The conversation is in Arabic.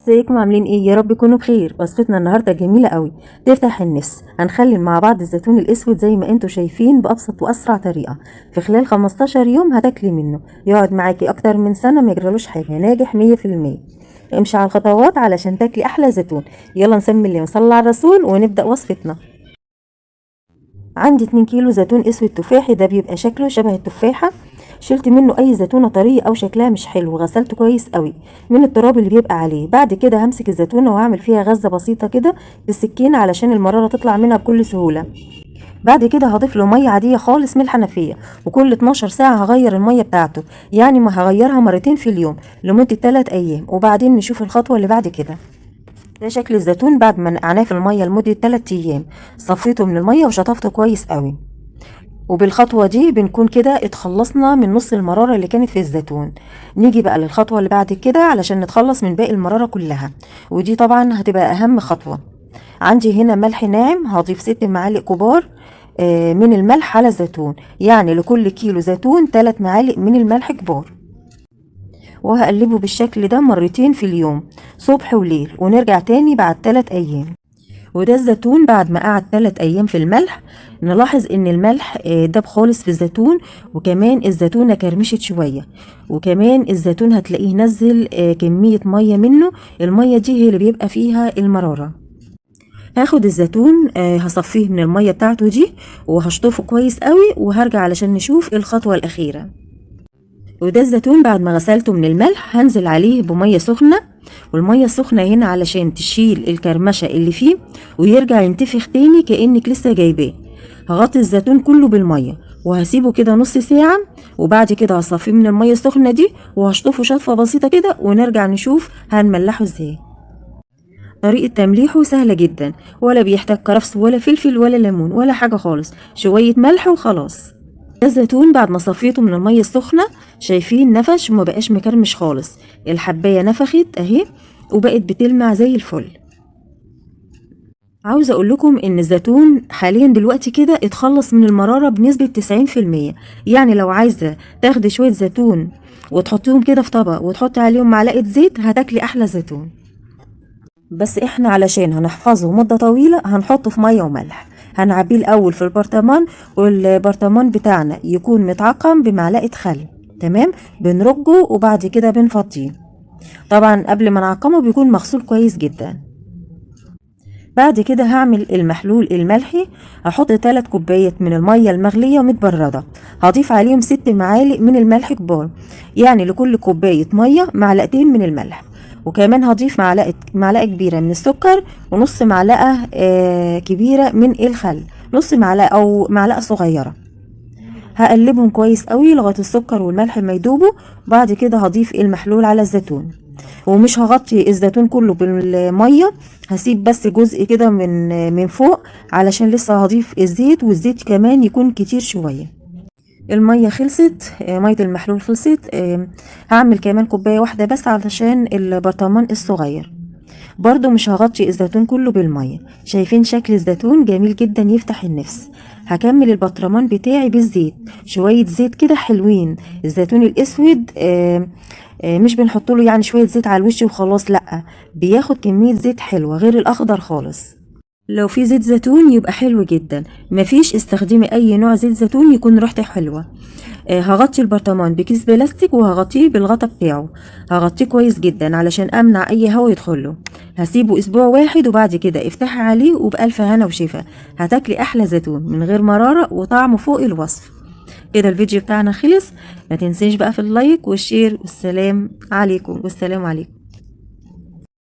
ازيكم عاملين ايه؟ يا رب تكونوا بخير. وصفتنا النهارده جميله قوي تفتح النفس. هنخلي مع بعض الزيتون الاسود زي ما انتم شايفين بابسط واسرع طريقه. في خلال 15 يوم هتاكلي منه، يقعد معاكي اكتر من سنه ما يجرالوش حاجه، ناجح 100%. امشي على الخطوات علشان تاكلي احلى زيتون. يلا نسمي الله ونصلي على الرسول ونبدا وصفتنا. عندي 2 كيلو زيتون اسود تفاحي، ده بيبقى شكله شبه التفاحه. شلت منه اي زيتونه طريه او شكلها مش حلو وغسلته كويس قوي من التراب اللي بيبقى عليه. بعد كده همسك الزيتونه واعمل فيها غزه بسيطه كده بالسكينه علشان المراره تطلع منها بكل سهوله. بعد كده هضيف له ميه عاديه خالص من الحنفيه، وكل 12 ساعه هغير الميه بتاعته، يعني ما هغيرها مرتين في اليوم لمده 3 ايام. وبعدين نشوف الخطوه اللي بعد كده. ده شكل الزيتون بعد ما نقعناه في الميه لمده 3 ايام. صفيته من الميه وشطفته كويس قوي. وبالخطوة دي بنكون كده اتخلصنا من نص المرارة اللي كانت في الزيتون. نيجي بقى للخطوة اللي بعد كده علشان نتخلص من باقي المرارة كلها، ودي طبعا هتبقى اهم خطوة. عندي هنا ملح ناعم، هضيف 6 معالق كبار من الملح على الزيتون، يعني لكل كيلو زيتون 3 معالق من الملح كبار. وهقلبه بالشكل ده مرتين في اليوم، صبح وليل، ونرجع تاني بعد 3 ايام. وده الزيتون بعد ما قعد 3 ايام في الملح. نلاحظ ان الملح داب خالص في الزيتون، وكمان الزيتونة كرمشت شوية، وكمان الزيتون هتلاقيه نزل كمية مية منه. المية دي هي اللي بيبقى فيها المرارة. هاخد الزيتون هصفيه من المية بتاعته دي وهشطفه كويس قوي، وهرجع علشان نشوف الخطوة الأخيرة. وده الزيتون بعد ما غسلته من الملح هنزل عليه بمية سخنة، والمية السخنة هنا علشان تشيل الكرمشة اللي فيه ويرجع ينتفخ تاني كأنك لسه جايباه. هغطي الزيتون كله بالمية وهسيبه كده نص ساعة، وبعد كده هصفيه من المية السخنة دي وهشطفه شطفة بسيطة كده، ونرجع نشوف هنملحه ازاي. طريقة تمليحه سهلة جدا، ولا بيحتاج كرفس ولا فلفل ولا ليمون ولا حاجة خالص، شوية ملح وخلاص. ده الزيتون بعد ما صفيته من المية السخنة، شايفين نفش وما بقاش مكرمش خالص. الحباية نفخت اهي وبقت بتلمع زي الفل. عاوزة اقول لكم ان الزيتون حاليا دلوقتي كده اتخلص من المرارة بنسبة 90%. يعني لو عايزة تاخدي شوية زيتون وتحطيهم كده في طبق وتحطي عليهم معلقة زيت، هتاكلي احلى زيتون. بس احنا علشان هنحفظه مدة طويلة هنحطه في مية وملح. هنعبيه الاول في البرطمان، والبرطمان بتاعنا يكون متعقم بمعلقة خل. تمام، بنرجه وبعد كده بنفضيه. طبعا قبل ما نعقمه بيكون مغسول كويس جدا. بعد كده هعمل المحلول الملحي. هحط 3 كوبايات من المية المغلية ومتبردة. هضيف عليهم 6 معالق من الملح كبار، يعني لكل كوباية مية معلقتين من الملح. وكمان هضيف معلقة كبيرة من السكر، ونص معلقة كبيرة من الخل، نص معلقة او معلقة صغيرة. هقلبهم كويس قوي لغاية السكر والملح ما يدوبوا. بعد كده هضيف المحلول على الزيتون، ومش هغطي الزيتون كله بالمية، هسيب بس جزء كده من فوق علشان لسه هضيف الزيت، والزيت كمان يكون كتير شوية. المية خلصت، مية المحلول خلصت. هعمل كمان كوباية واحدة بس علشان البرطمان الصغير. برضو مش هغطي الزيتون كله بالمية. شايفين شكل الزيتون جميل جدا يفتح النفس. هكمل البطرمان بتاعي بالزيت، شوية زيت كده حلوين. الزيتون الاسود مش بنحط له يعني شوية زيت على الوش وخلاص، لأ، بياخد كمية زيت حلوة غير الاخضر خالص. لو في زيت زيتون يبقى حلو جدا، مفيش استخدمي اي نوع زيت زيتون يكون ريحته حلوة. هغطي البرطمان بكيس بلاستيك وهغطيه بالغطا بتاعه. هغطيه كويس جدا علشان امنع اي هواء يدخله. هسيبه اسبوع واحد وبعد كده افتحي عليه وبألف هنا وشفا. هتاكلي احلى زيتون من غير مرارة وطعمه فوق الوصف. كده الفيديو بتاعنا خلص. ما تنسيش بقى في اللايك والشير، والسلام عليكم.